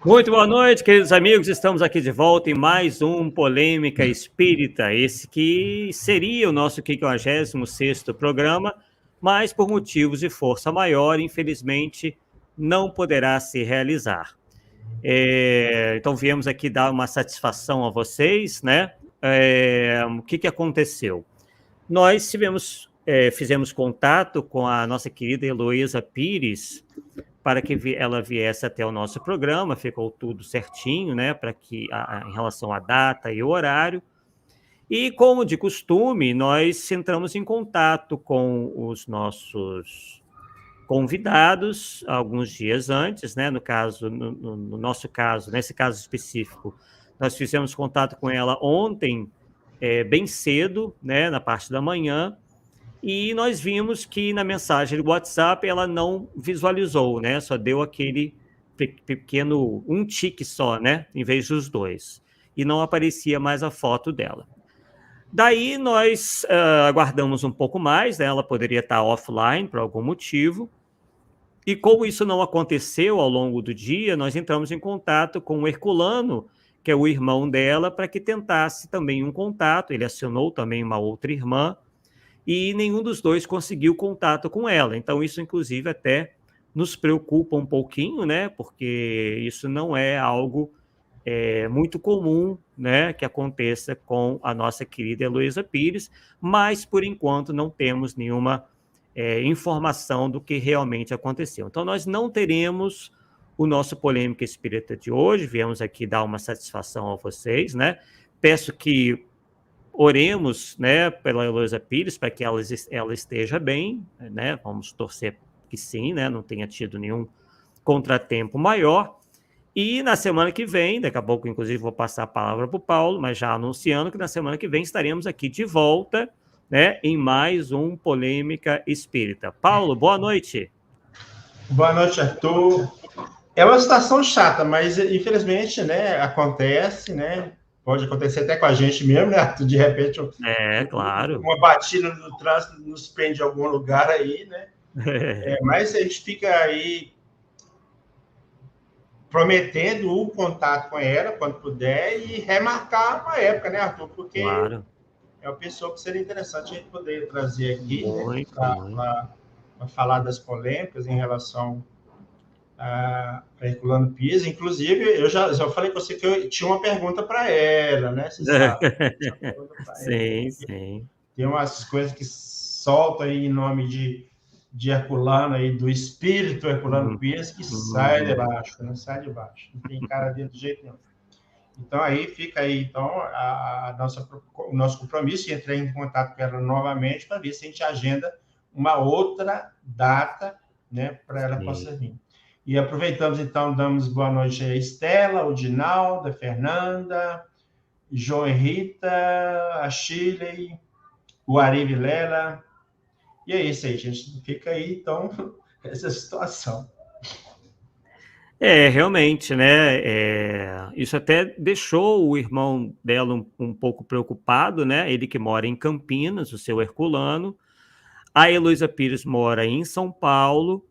Muito boa noite, queridos amigos. Estamos aqui de volta em mais um Polêmica Espírita. Esse que seria o nosso 56º programa, mas por motivos de força maior, infelizmente, não poderá se realizar. Então viemos aqui dar uma satisfação a vocês, né? O que aconteceu? Nós fizemos contato com a nossa querida Heloísa Pires, para que ela viesse até o nosso programa, ficou tudo certinho, né, para que em relação à data e horário. E como de costume, nós entramos em contato com os nossos convidados alguns dias antes, né? No nosso caso, nesse caso específico, nós fizemos contato com ela ontem, bem cedo, né, na parte da manhã. E nós vimos que na mensagem do WhatsApp ela não visualizou, né? Só deu aquele pequeno, um tique só, né? Em vez dos dois. E não aparecia mais a foto dela. Daí nós aguardamos um pouco mais, né? Ela poderia estar offline por algum motivo. E como isso não aconteceu ao longo do dia, nós entramos em contato com o Herculano, que é o irmão dela, para que tentasse também um contato. Ele acionou também uma outra irmã, e nenhum dos dois conseguiu contato com ela. Então, isso, inclusive, até nos preocupa um pouquinho, né? Porque isso não é algo muito comum, né, que aconteça com a nossa querida Heloísa Pires, mas, por enquanto, não temos nenhuma informação do que realmente aconteceu. Então, nós não teremos o nosso Polêmica Espírita de hoje, viemos aqui dar uma satisfação a vocês, né? Peço que oremos, né, pela Heloísa Pires, para que ela esteja bem, né? Vamos torcer que sim, né? Não tenha tido nenhum contratempo maior. E na semana que vem, daqui a pouco, inclusive, vou passar a palavra para o Paulo, mas já anunciando que na semana que vem estaremos aqui de volta, né, em mais um Polêmica Espírita. Paulo, boa noite. Boa noite, Arthur. É uma situação chata, mas infelizmente, né, acontece, né? Pode acontecer até com a gente mesmo, né, Arthur? De repente, claro. Uma batida no trânsito nos prende em algum lugar aí, né? Mas a gente fica aí prometendo o contato com ela quando puder e remarcar uma época, né, Arthur? Porque claro, é uma pessoa que seria interessante a gente poder trazer aqui, muito, né, para falar das polêmicas em relação a Herculano Pires. Inclusive, eu já falei com você que eu tinha uma pergunta para ela, né? Você sabe. Sim, sim. Tem umas coisas que soltam aí em nome de Herculano, aí, do espírito Herculano Pires, que sai de baixo, né? Sai de baixo. Não tem cara dentro de jeito nenhum. Então, aí fica aí, então, o nosso compromisso de entrar em contato com ela novamente para ver se a gente agenda uma outra data, né, para ela possa vir. E aproveitamos, então, damos boa noite a Estela, o Dinaldo, a Fernanda, João e Rita, a Shirley, o Ari Vilela. E é isso aí, gente. Fica aí, então, essa situação. Realmente, né? Isso até deixou o irmão dela um pouco preocupado, né? Ele que mora em Campinas, o seu Herculano. A Heloísa Pires mora em São Paulo,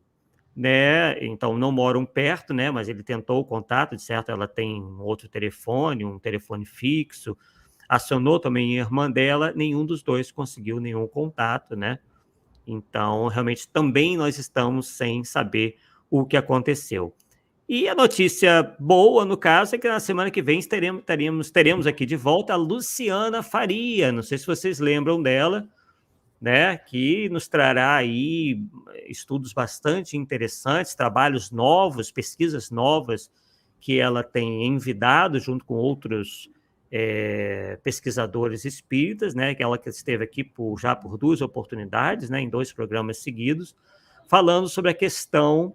né? Então não moram perto, né? Mas ele tentou o contato, de certo, ela tem outro telefone, um telefone fixo. Acionou também a irmã dela, nenhum dos dois conseguiu nenhum contato, né? Então, realmente, também nós estamos sem saber o que aconteceu. E a notícia boa, no caso, é que na semana que vem teremos aqui de volta a Luciana Faria. Não sei se vocês lembram dela, né? Que nos trará aí estudos bastante interessantes, trabalhos novos, pesquisas novas que ela tem envidado junto com outros pesquisadores espíritas, né? Que ela esteve aqui já por 2 oportunidades, né? Em 2 programas seguidos, falando sobre a questão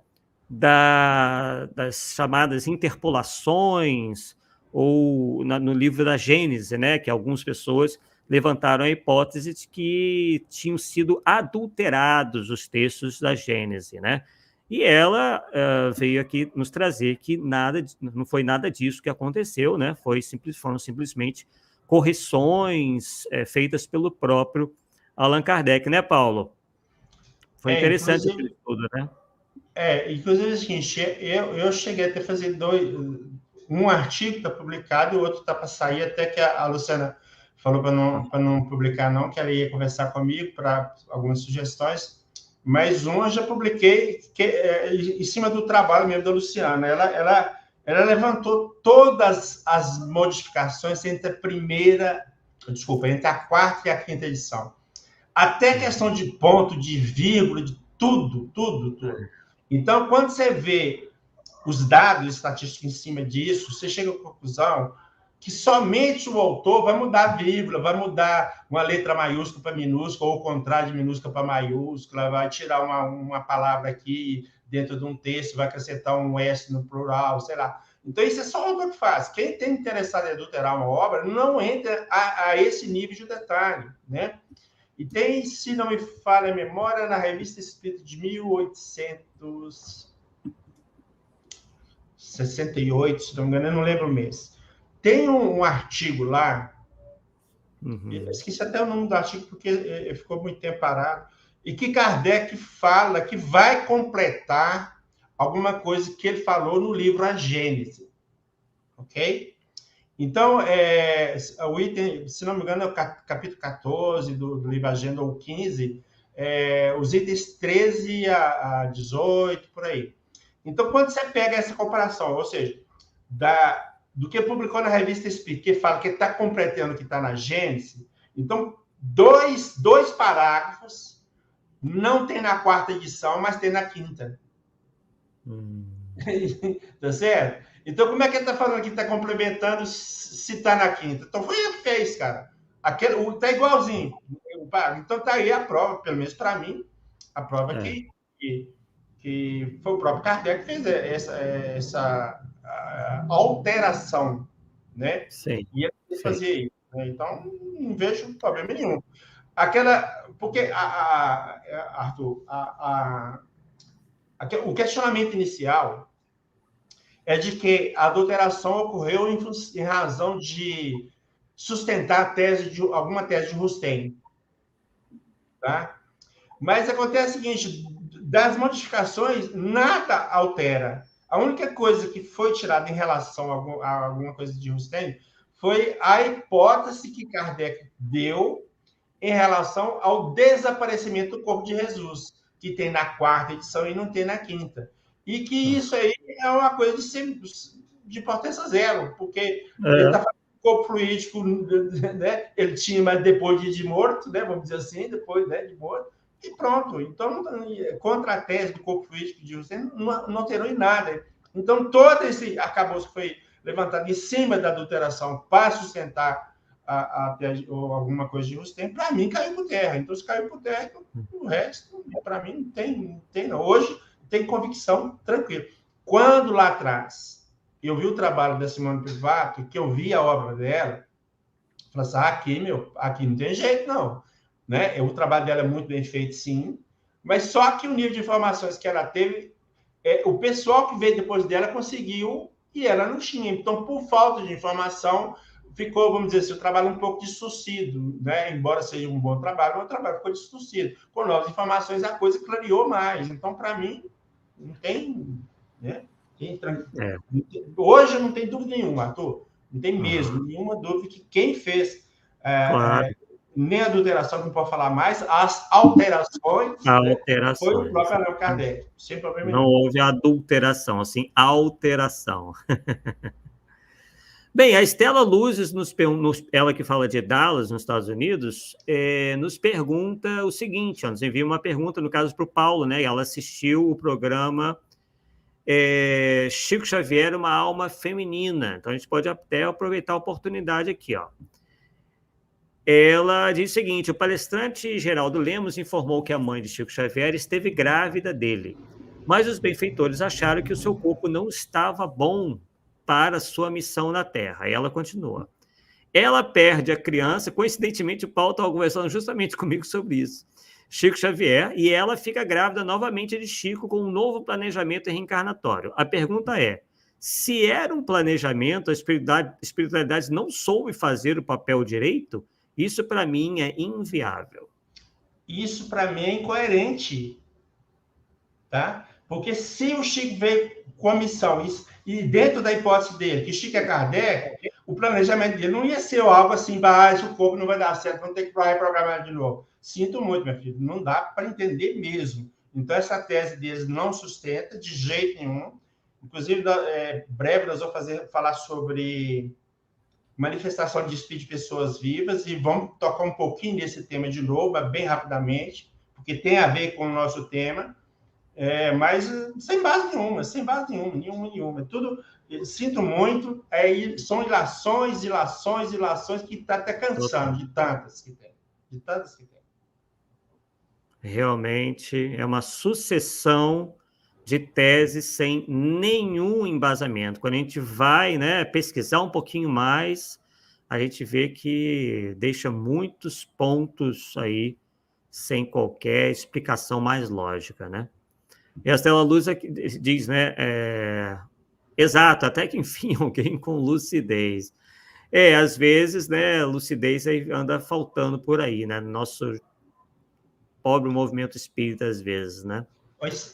das chamadas interpolações, ou no livro da Gênese, né, que algumas pessoas levantaram a hipótese de que tinham sido adulterados os textos da Gênese, né? E ela veio aqui nos trazer que não foi nada disso que aconteceu, né? Foram simplesmente correções feitas pelo próprio Allan Kardec, né, Paulo? Foi interessante aquilo tudo, né? Inclusive, é o seguinte, eu cheguei até a fazer um artigo está publicado e o outro está para sair, até que a Luciana falou para não publicar, não, que ela ia conversar comigo para algumas sugestões, mas um eu já publiquei em cima do trabalho mesmo da Luciana. Ela levantou todas as modificações entre entre a quarta e a quinta edição. Até questão de ponto, de vírgula, de tudo. Então, quando você vê os dados estatísticos em cima disso, você chega à conclusão que somente o autor vai mudar a vírgula, vai mudar uma letra maiúscula para minúscula, ou o contrário de minúscula para maiúscula, vai tirar uma palavra aqui dentro de um texto, vai acrescentar um S no plural, sei lá. Então, isso é só o autor que faz. Quem tem interessado em adulterar uma obra não entra a esse nível de detalhe, né? E tem, se não me falha a memória, na Revista Espírita de 1868, se não me engano, eu não lembro o mês. Tem um artigo lá, eu esqueci até o nome do artigo, porque ficou muito tempo parado, e que Kardec fala que vai completar alguma coisa que ele falou no livro A Gênese. Ok? Então, o item, se não me engano, é o capítulo 14 do livro Agenda, ou 15, os itens 13 a 18, por aí. Então, quando você pega essa comparação, ou seja, do que publicou na Revista Espírita, que fala que está completando o que está na Gênese, então, dois parágrafos não tem na quarta edição, mas tem na quinta. Tá certo? Então, como é que ele está falando que está complementando se está na quinta? Então, foi ele que fez, cara. Está igualzinho. Então, está aí a prova, pelo menos para mim, a prova que foi o próprio Kardec que fez essa alteração, né? Sim. E ele fazia isso. Né? Então, não vejo problema nenhum. Porque, Arthur, o questionamento inicial é de que a adulteração ocorreu em razão de sustentar alguma tese de Rustem. Tá? Mas acontece o seguinte, das modificações, nada altera. A única coisa que foi tirada em relação a alguma coisa de Rustem foi a hipótese que Kardec deu em relação ao desaparecimento do corpo de Jesus, que tem na quarta edição e não tem na quinta. E que isso aí é uma coisa de importância zero, porque ele está falando do corpo fluídico, né? Ele tinha, mas depois de morto, né? Vamos dizer assim, depois, né, de morto, e pronto. Então, contra a tese do corpo fluídico de José, não alterou em nada. Então, todo esse arcabouço que foi levantado em cima da adulteração para sustentar ou alguma coisa de Rustem, para mim caiu por terra. Então, se caiu por terra, o resto, para mim, não tem não. Hoje, tem convicção tranquila. Quando lá atrás eu vi o trabalho da Simone Privato, que eu vi a obra dela, eu falei assim, aqui não tem jeito, não. Né? O trabalho dela é muito bem feito, sim, mas só que o nível de informações que ela teve, o pessoal que veio depois dela conseguiu e ela não tinha. Então, por falta de informação, ficou, vamos dizer assim, o trabalho um pouco distorcido, né? Embora seja um bom trabalho, o trabalho ficou distorcido. Com novas informações, a coisa clareou mais. Então, para mim, não tem... Né? Hoje não tem dúvida nenhuma, Arthur. Não tem mesmo nenhuma dúvida que quem fez nem a adulteração, que não pode falar mais, as alterações, né, foi o próprio Allan Kardec. Sem problema não houve adulteração, assim, alteração. Bem, a Estela Luzes, ela que fala de Dallas, nos Estados Unidos, nos pergunta o seguinte, nos envia uma pergunta, no caso, para o Paulo, né? Ela assistiu o programa Chico Xavier, uma alma feminina. Então, a gente pode até aproveitar a oportunidade aqui, ó. Ela diz o seguinte, o palestrante Geraldo Lemos informou que a mãe de Chico Xavier esteve grávida dele, mas os benfeitores acharam que o seu corpo não estava bom para sua missão na Terra. E ela continua. Ela perde a criança, coincidentemente o Paulo estava conversando justamente comigo sobre isso, Chico Xavier, e ela fica grávida novamente de Chico com um novo planejamento reencarnatório. A pergunta é, se era um planejamento, a espiritualidade não soube fazer o papel direito? Isso, para mim, é inviável. Isso, para mim, é incoerente. Tá? Porque se o Chico veio com a missão, e dentro da hipótese dele, que Chico é Kardec, o planejamento dele não ia ser algo assim, o corpo não vai dar certo, vamos ter que reprogramar de novo. Sinto muito, meu filho, não dá para entender mesmo. Então, essa tese deles não sustenta de jeito nenhum. Inclusive, breve, nós vamos falar sobre manifestação de espírito de pessoas vivas e vamos tocar um pouquinho desse tema de novo, bem rapidamente, porque tem a ver com o nosso tema, mas sem base nenhuma. Tudo, sinto muito, são ilações que está até cansando de tantas que tem. Realmente é uma sucessão de teses sem nenhum embasamento. Quando a gente vai, né, pesquisar um pouquinho mais, a gente vê que deixa muitos pontos aí sem qualquer explicação mais lógica, né? E a Stella Luz diz, né, exato, até que enfim alguém com lucidez. Às vezes, né, lucidez aí anda faltando por aí, né, no nosso pobre movimento espírita às vezes, né?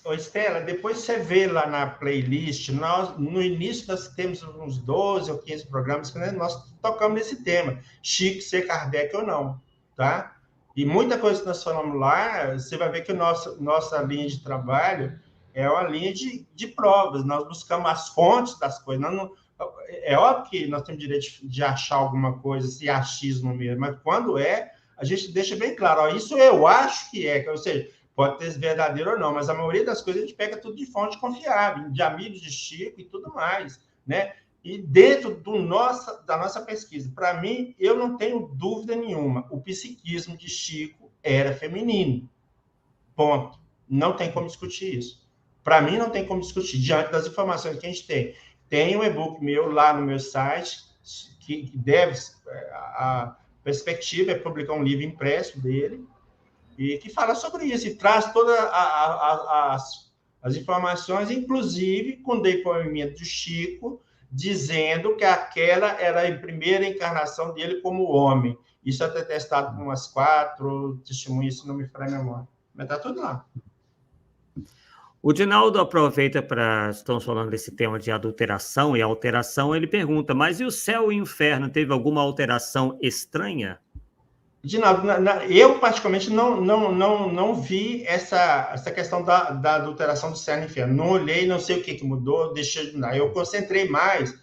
Ô, Estela, depois você vê lá na playlist, no início nós temos uns 12 ou 15 programas que nós tocamos nesse tema, Chico ser Kardec ou não, tá? E muita coisa que nós falamos lá, você vai ver que nossa linha de trabalho é uma linha de provas, nós buscamos as fontes das coisas, é óbvio que nós temos direito de achar alguma coisa, se é achismo mesmo, mas quando a gente deixa bem claro, ó, isso eu acho que ou seja, pode ter verdadeiro ou não, mas a maioria das coisas a gente pega tudo de fonte confiável, de amigos de Chico e tudo mais, né? E dentro da nossa pesquisa, para mim, eu não tenho dúvida nenhuma, o psiquismo de Chico era feminino. Ponto. Não tem como discutir isso. Para mim, não tem como discutir, diante das informações que a gente tem. Tem um e-book meu lá no meu site, que deve... A perspectiva é publicar um livro impresso dele, e que fala sobre isso, e traz todas as informações, inclusive com depoimento de Chico, dizendo que aquela era a primeira encarnação dele como homem. Isso é atestado por umas 4 testemunhas, se não me falha a memória. Mas está tudo lá. O Dinaldo aproveita para... Estamos falando desse tema de adulteração e alteração, ele pergunta, mas e o céu e o inferno, teve alguma alteração estranha? Dinaldo, eu particularmente não vi essa questão da adulteração do céu e inferno. Não olhei, não sei o que mudou, deixei de dar. Eu concentrei mais,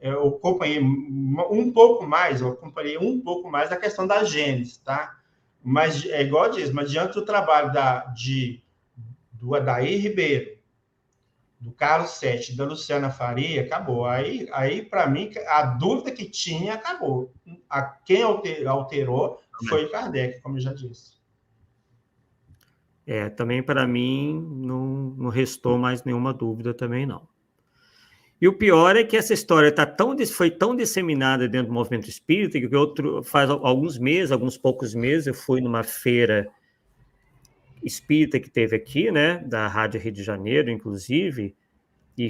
eu acompanhei um pouco mais da questão da Gênesis, tá? Mas é igual diz, mas diante do trabalho do Adair Ribeiro, do Carlos Sete, da Luciana Faria, acabou. Aí para mim, a dúvida que tinha, acabou. Quem alterou foi o Kardec, como eu já disse. Também para mim não restou mais nenhuma dúvida também não. E o pior é que essa história foi tão disseminada dentro do movimento espírita que faz alguns poucos meses, eu fui numa feira espírita que teve aqui, né, da Rádio Rio de Janeiro, inclusive, e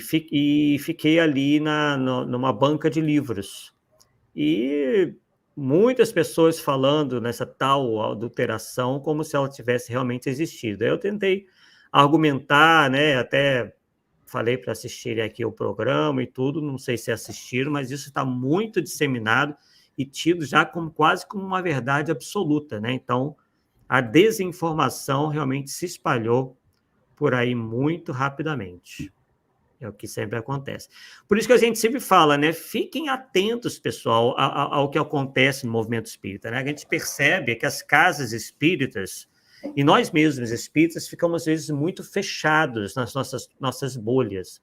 fiquei ali numa banca de livros. E muitas pessoas falando nessa tal adulteração como se ela tivesse realmente existido. Aí eu tentei argumentar, né, até falei para assistirem aqui o programa e tudo, não sei se assistiram, mas isso está muito disseminado e tido já quase como uma verdade absoluta, né? Então, a desinformação realmente se espalhou por aí muito rapidamente. É o que sempre acontece. Por isso que a gente sempre fala, né? Fiquem atentos, pessoal, ao que acontece no movimento espírita, né? A gente percebe que as casas espíritas e nós mesmos, espíritas, ficamos às vezes muito fechados nas nossas bolhas.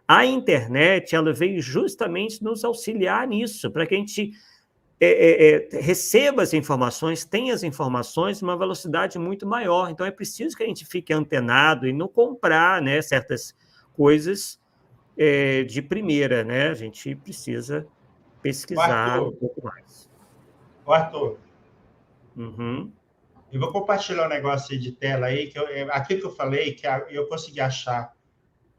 A internet, ela veio justamente nos auxiliar nisso, para que a gente receba as informações, tenha as informações numa velocidade muito maior. Então, é preciso que a gente fique antenado e não comprar, né, certas coisas de primeira, né? A gente precisa pesquisar um pouco mais. Arthur, Uhum. eu vou compartilhar um negócio de tela aí, aquilo que eu falei, que eu consegui achar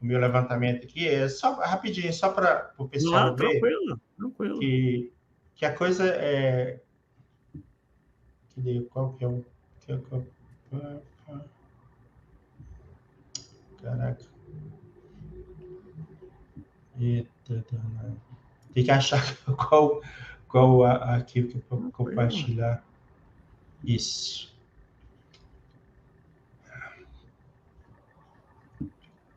o meu levantamento aqui, só rapidinho, só para o pessoal ver tranquilo. Que a coisa é... Qual que é o... Caraca. Eita, tem que achar qual aqui que eu vou compartilhar. Isso.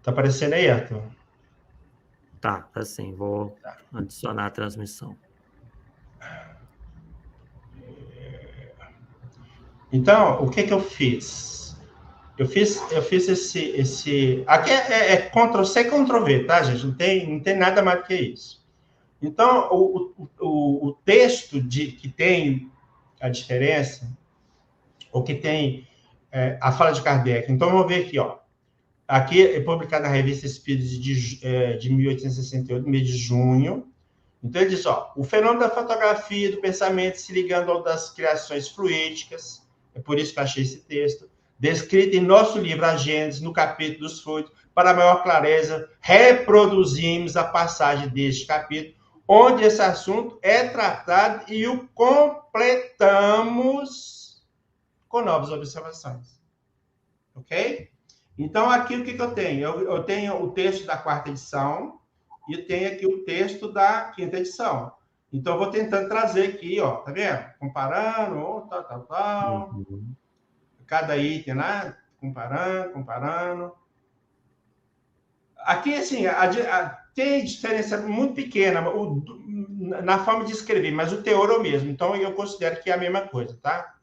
Tá aparecendo aí, Arthur? Tá assim, vou adicionar a transmissão. Então, o que eu fiz? Eu fiz esse... Aqui é Ctrl+C, Ctrl+V, tá, gente? Não tem nada mais do que isso. Então, o texto que tem a diferença, ou que tem a fala de Kardec. Então, vamos ver aqui, ó. Aqui é publicado na Revista Espírita de 1868, mês de junho. Então, ele diz, ó, o fenômeno da fotografia, do pensamento se ligando ao das criações fluídicas, é por isso que eu achei esse texto, descrito em nosso livro A Gênese, no capítulo dos fluidos, para maior clareza, reproduzimos a passagem deste capítulo, onde esse assunto é tratado e o completamos com novas observações. Ok? Então, aqui o que eu tenho? Eu tenho o texto da 4ª edição e tenho aqui o texto da 5ª edição. Então, eu vou tentando trazer aqui, ó, tá vendo? Comparando, tal. Uhum. Cada item lá, comparando. Aqui, assim, tem diferença muito pequena na forma de escrever, mas o teor é o mesmo. Então, eu considero que é a mesma coisa, tá?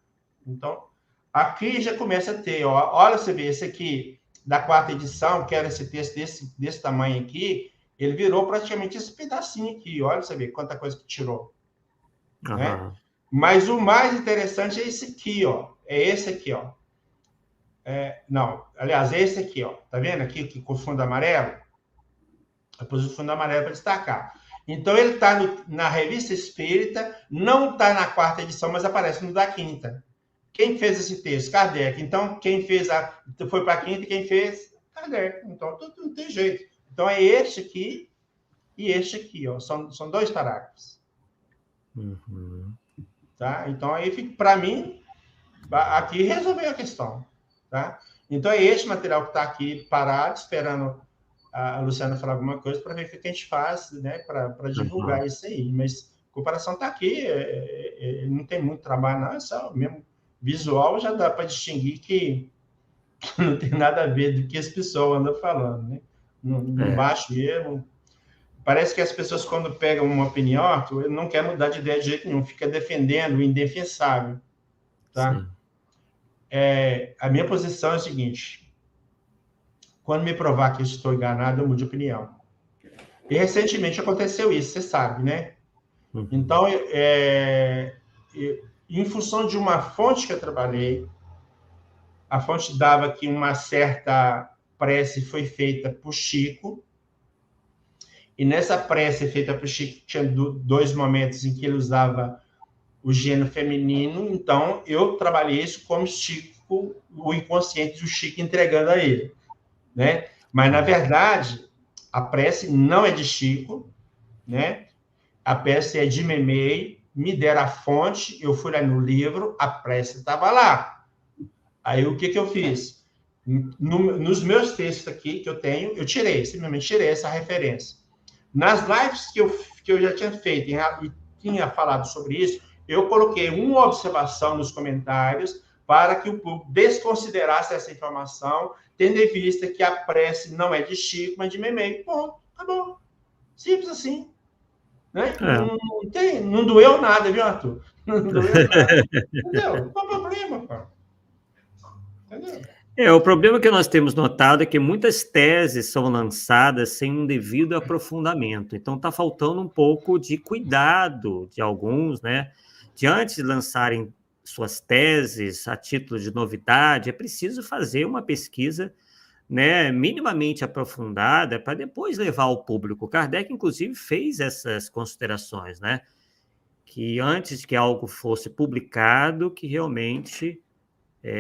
Então, aqui já começa a ter, ó. Olha, você vê, esse aqui da 4ª edição, que era esse texto desse tamanho aqui, ele virou praticamente esse pedacinho aqui. Olha, você vê quanta coisa que tirou. Uhum. Né? Mas o mais interessante é esse aqui, ó. É esse aqui, ó. Não, aliás, é esse aqui, ó. Tá vendo aqui com o fundo amarelo? Eu pus o fundo amarelo para destacar. Então, ele está na Revista Espírita, não está na 4ª edição, mas aparece no da 5ª. Quem fez esse texto? Kardec. Então, quem fez foi para a 5ª e quem fez? Kardec. Então, não tem jeito. Então, é este aqui e este aqui, ó. São 2 parágrafos. Uhum. Tá? Então, aí, para mim, aqui resolveu a questão. Tá? Então, é este material que está aqui parado, esperando a Luciana falar alguma coisa para ver o que a gente faz, né, para divulgar isso aí. Mas a comparação está aqui, não tem muito trabalho, não, é só mesmo visual, já dá para distinguir que não tem nada a ver do que as pessoas andam falando, né? No baixo mesmo. Parece que as pessoas, quando pegam uma opinião, não quer mudar de ideia de jeito nenhum, fica defendendo o indefensável. Tá? A minha posição é a seguinte: quando me provar que eu estou enganado, eu mudo de opinião. E recentemente aconteceu isso, você sabe, né? Uhum. Então, em função de uma fonte que eu trabalhei, a fonte dava que uma certa prece foi feita por Chico, e nessa prece feita por Chico tinha 2 momentos em que ele usava o gênero feminino, então eu trabalhei isso como Chico, o inconsciente do Chico entregando a ele, né? Mas, na verdade, a prece não é de Chico, né? A prece é de Memei, me deram a fonte, eu fui lá no livro, a prece estava lá. Aí, o que eu fiz? Nos meus textos aqui, que eu tenho, eu simplesmente tirei essa referência. Nas lives que eu já tinha feito e tinha falado sobre isso, eu coloquei uma observação nos comentários para que o público desconsiderasse essa informação, tendo em vista que a prece não é de Chico, mas de Memei. Ponto, acabou. Simples assim. Né? Não doeu nada, viu, Arthur? Não doeu nada. Entendeu? Qual o problema, pô? Entendeu? O problema que nós temos notado é que muitas teses são lançadas sem um devido aprofundamento. Então, está faltando um pouco de cuidado de alguns, né? De antes de lançarem suas teses a título de novidade, é preciso fazer uma pesquisa, né, minimamente aprofundada para depois levar ao público. Kardec, inclusive, fez essas considerações, né? Que antes que algo fosse publicado, que realmente...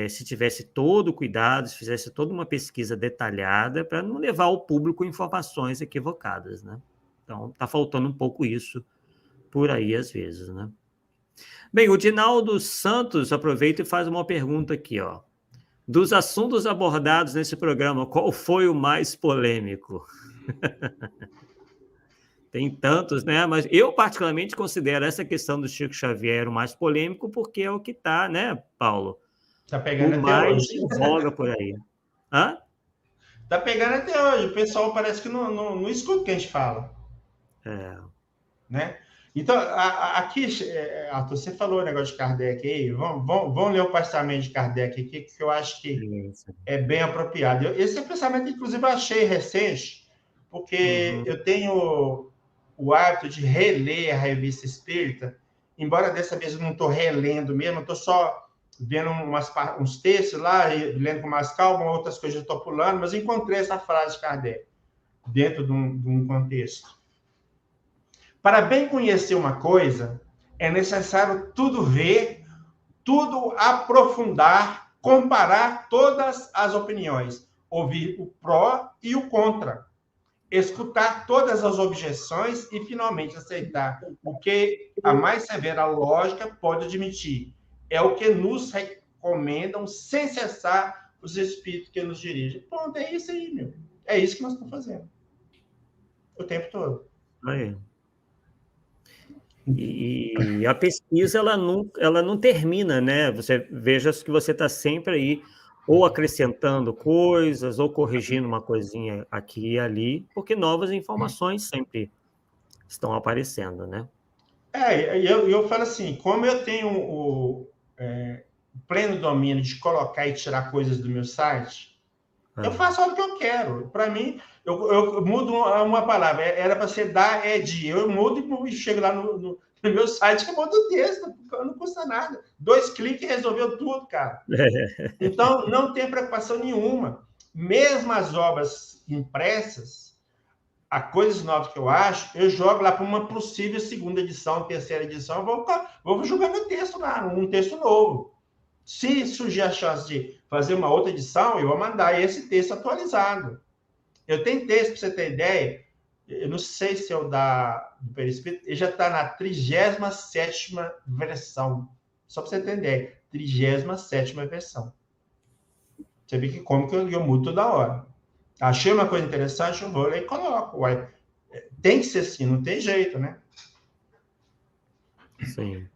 se tivesse todo o cuidado, se fizesse toda uma pesquisa detalhada para não levar ao público informações equivocadas, né? Então, está faltando um pouco isso por aí, às vezes, né? Bem, o Dinaldo Santos aproveita e faz uma pergunta aqui, ó. Dos assuntos abordados nesse programa, qual foi o mais polêmico? Tem tantos, né? Mas eu, particularmente, considero essa questão do Chico Xavier o mais polêmico, porque é o que está, né, Paulo? Tá O pegando até mais hoje. em voga por aí. Hã? Tá pegando até hoje. O pessoal parece que não escuta o que a gente fala. É. Né? Então, aqui, Arthur, você falou o negócio de Kardec aí. Vamos ler o pensamento de Kardec aqui, que eu acho que é bem apropriado. Esse pensamento, inclusive, eu achei recente, porque eu tenho o hábito de reler a Revista Espírita, embora dessa vez eu não estou relendo mesmo, eu estou só vendo uns textos lá, lendo com mais calma, outras coisas eu estou pulando, mas encontrei essa frase de Kardec dentro de um contexto. Para bem conhecer uma coisa, é necessário tudo ver, tudo aprofundar, comparar todas as opiniões, ouvir o pró e o contra, escutar todas as objeções e, finalmente, aceitar o que a mais severa lógica pode admitir. É o que nos recomendam sem cessar os espíritos que nos dirigem. Pronto, é isso aí, meu. É isso que nós estamos fazendo. O tempo todo. Aí. E a pesquisa, ela não termina, né? Você veja que você está sempre aí ou acrescentando coisas, ou corrigindo uma coisinha aqui e ali, porque novas informações sempre estão aparecendo, né? Eu falo assim, como eu tenho o pleno domínio de colocar e tirar coisas do meu site, eu faço o que eu quero. Para mim, eu mudo uma palavra. Era para ser dar, é de. Eu mudo e chego lá no meu site que eu mudo o texto. Não custa nada. 2 cliques resolveu tudo, cara. Então, não tem preocupação nenhuma. Mesmo as obras impressas, a coisas novas que eu acho, eu jogo lá para uma possível segunda edição, terceira edição, vou jogar meu texto lá, um texto novo. Se surgir a chance de fazer uma outra edição, eu vou mandar esse texto atualizado. Eu tenho texto, para você ter ideia, eu não sei se é o do Perispírito, ele já está na 37ª versão. Só para você ter ideia, 37ª versão. Você vê que como que eu mudo toda hora. Achei uma coisa interessante, eu vou lá e coloco. Uai, tem que ser assim, não tem jeito, né? Sim.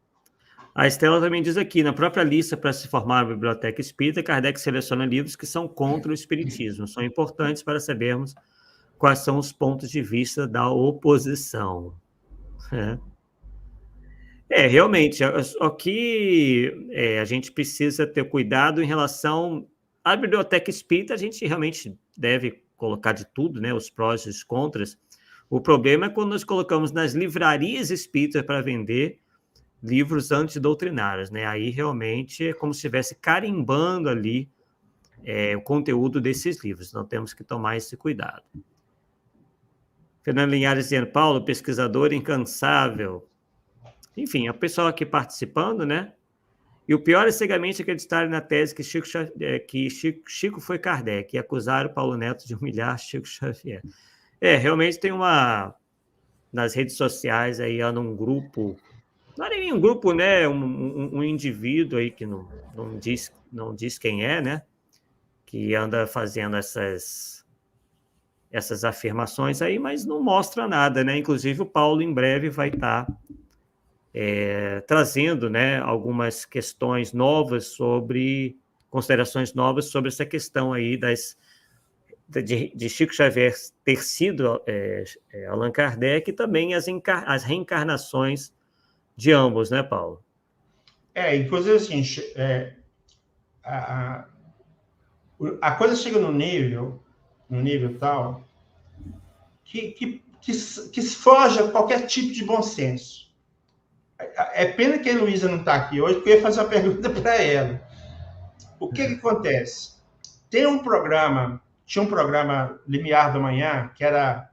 A Estela também diz aqui, na própria lista para se formar a Biblioteca Espírita, Kardec seleciona livros que são contra o Espiritismo. São importantes para sabermos quais são os pontos de vista da oposição. Realmente, aqui a gente precisa ter cuidado em relação à Biblioteca Espírita, a gente realmente deve colocar de tudo, né, os prós e os contras. O problema é quando nós colocamos nas livrarias espíritas para vender livros antidoutrinários, né? Aí realmente é como se estivesse carimbando ali o conteúdo desses livros. Então temos que tomar esse cuidado. Fernando Linhares dizendo, Paulo, pesquisador incansável. Enfim, o pessoal aqui participando, né? E o pior é cegamente acreditar na tese que Chico foi Kardec e acusar o Paulo Neto de humilhar Chico Xavier. Realmente tem nas redes sociais aí, há num grupo, não é nem um grupo, né? Um indivíduo aí que não diz quem é, né? Que anda fazendo essas afirmações aí, mas não mostra nada, né? Inclusive o Paulo em breve vai estar trazendo, né, algumas questões novas considerações novas sobre essa questão aí de Chico Xavier ter sido Allan Kardec e também as reencarnações de ambos, né, Paulo? Inclusive assim, a coisa chega no nível tal que foge a qualquer tipo de bom senso. É pena que a Heloísa não está aqui hoje, porque eu ia fazer uma pergunta para ela. O que acontece? Tinha um programa Limiar da Manhã, que era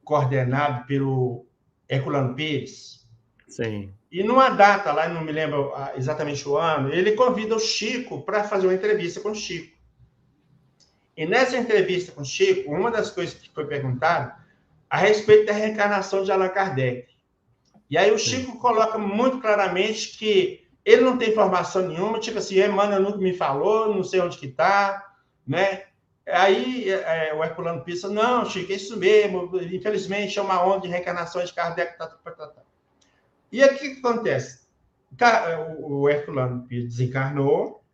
coordenado pelo Herculano Pires. Sim. E numa data lá, não me lembro exatamente o ano, ele convida o Chico para fazer uma entrevista com o Chico. E nessa entrevista com o Chico, uma das coisas que foi perguntada a respeito da reencarnação de Allan Kardec. E aí o Chico coloca muito claramente que ele não tem informação nenhuma, tipo assim, Emmanuel nunca me falou, não sei onde que está, né? Aí o Herculano Pires falou, não, Chico, é isso mesmo, infelizmente é uma onda de reencarnações de Kardec, E aí o que acontece? O Herculano Pires desencarnou,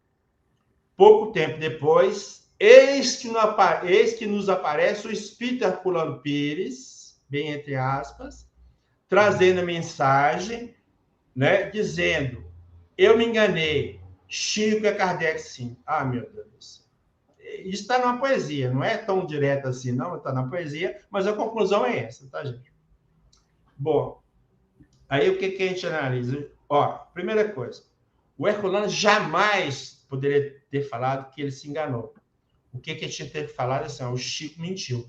pouco tempo depois, eis que nos aparece o espírito Herculano Pires, bem entre aspas, trazendo a mensagem, né, dizendo, eu me enganei, Chico é Kardec sim. Ah, meu Deus do céu. Isso está numa poesia, não é tão direto assim, não, está na poesia, mas a conclusão é essa, tá, gente? Bom, aí o que a gente analisa? Ó, primeira coisa, o Herculano jamais poderia ter falado que ele se enganou. O que a gente tinha que ter falado assim, ó, o Chico mentiu.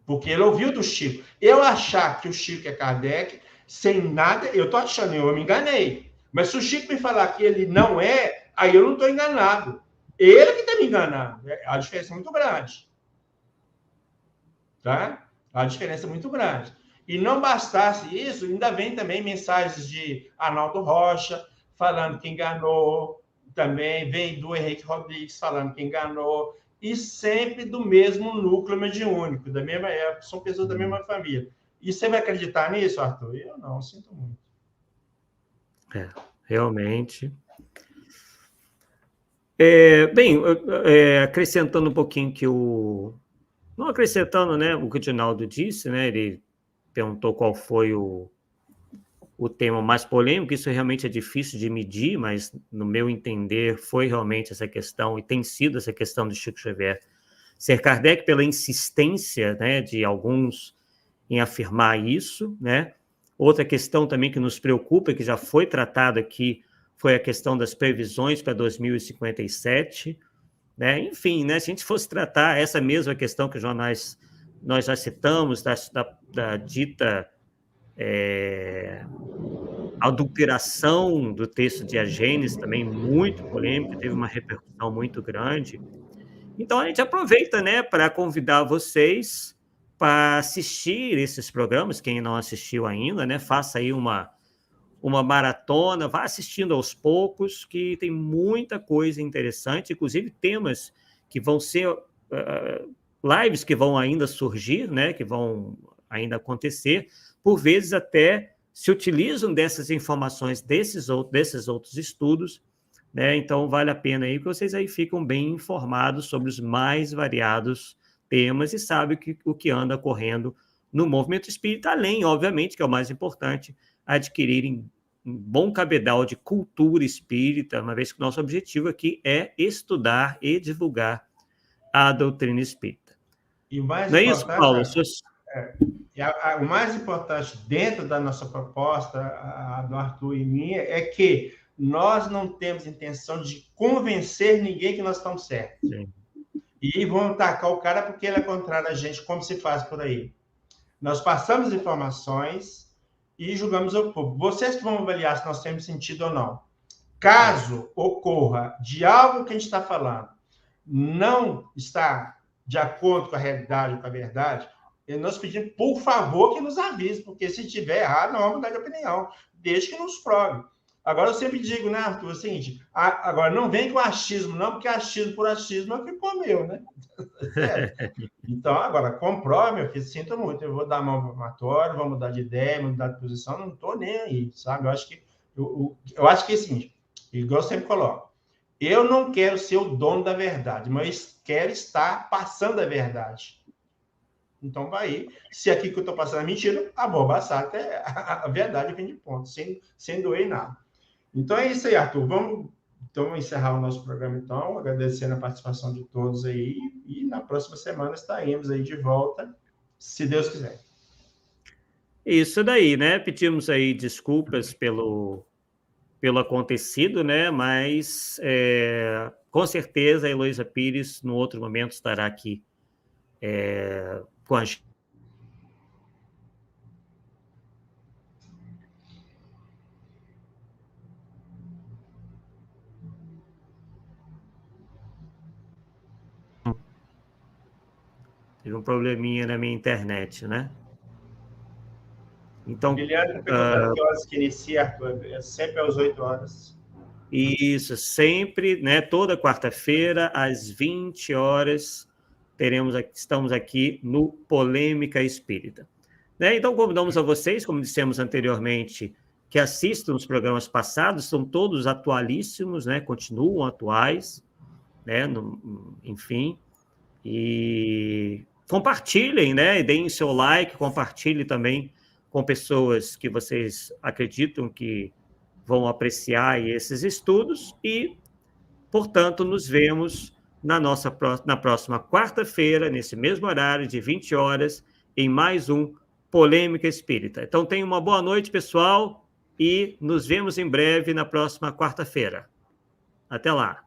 Porque ele ouviu do Chico. Eu achar que o Chico é Kardec, sem nada, eu estou achando, eu me enganei. Mas se o Chico me falar que ele não é, aí eu não estou enganado. Ele que está me enganando. A diferença é muito grande. Tá? A diferença é muito grande. E não bastasse isso, ainda vem também mensagens de Arnaldo Rocha falando que enganou, também vem do Henrique Rodrigues falando que enganou, e sempre do mesmo núcleo mediúnico, da mesma época, são pessoas da mesma família. E você vai acreditar nisso, Arthur? Eu não, sinto muito. Realmente. Bem, acrescentando um pouquinho que não acrescentando, né, o que o Dinaldo disse, né, ele perguntou qual foi o tema mais polêmico, isso realmente é difícil de medir, mas no meu entender foi realmente essa questão, e tem sido essa questão de Chico Xavier ser Kardec pela insistência, né, de alguns em afirmar isso, né? Outra questão também que nos preocupa, que já foi tratada aqui, foi a questão das previsões para 2057, né? Enfim, né, se a gente fosse tratar essa mesma questão que nós já citamos, da dita adulteração do texto de A Gênesis, também muito polêmica, teve uma repercussão muito grande. Então, a gente aproveita, né, para convidar vocês para assistir esses programas, quem não assistiu ainda, né, faça aí uma maratona, vá assistindo aos poucos, que tem muita coisa interessante, inclusive temas que vão ser lives que vão ainda surgir, né, que vão ainda acontecer, por vezes até se utilizam dessas informações desses outros estudos, né? Então vale a pena aí que vocês aí ficam bem informados sobre os mais variados temas e sabem o que anda correndo no movimento espírita, além, obviamente, que é o mais importante, adquirirem um bom cabedal de cultura espírita, uma vez que o nosso objetivo aqui é estudar e divulgar a doutrina espírita. E o mais não é isso, Paulo? O mais importante dentro da nossa proposta, do Arthur e minha, é que nós não temos intenção de convencer ninguém que nós estamos certos. Sim. E vão atacar o cara porque ele é contrário a gente, como se faz por aí. Nós passamos informações e julgamos o povo. Vocês que vão avaliar se nós temos sentido ou não. Caso ocorra de algo que a gente está falando não está de acordo com a realidade ou com a verdade, nós pedimos, por favor, que nos avise, porque se tiver errado, não vamos mudar de opinião, desde que nos prove. Agora, eu sempre digo, né, Arthur, é o seguinte, agora não vem com achismo, não, porque achismo por achismo é o que comeu, né? Então, agora, comprove, meu filho, sinto muito, eu vou dar mão palmatória, vou mudar de ideia, vou mudar de posição, não estou nem aí, sabe? Eu acho que é o seguinte, igual eu sempre coloco, eu não quero ser o dono da verdade, mas quero estar passando a verdade. Então, vai. Se aqui que eu estou passando é mentira, vou passar até a verdade vem de ponto, sem doer nada. Então, é isso aí, Arthur. Vamos encerrar o nosso programa, então, agradecendo a participação de todos aí, e na próxima semana estaremos aí de volta, se Deus quiser. Isso daí, né? Pedimos aí desculpas pelo acontecido, né? Mas com certeza a Heloísa Pires, no outro momento, estará aqui com a gente. Teve um probleminha na minha internet, né? Então, Guilherme pergunta que horas que inicia, Arthur? É sempre às 8 horas. Isso, sempre, né? Toda quarta-feira, às 20 horas, estamos aqui no Polêmica Espírita. Né? Então, convidamos a vocês, como dissemos anteriormente, que assistam os programas passados, são todos atualíssimos, né? Continuam atuais, né? Enfim, e compartilhem, né? E deem seu like, compartilhem também com pessoas que vocês acreditam que vão apreciar esses estudos e, portanto, nos vemos na próxima quarta-feira, nesse mesmo horário, de 20 horas, em mais um Polêmica Espírita. Então, tenham uma boa noite, pessoal, e nos vemos em breve na próxima quarta-feira. Até lá.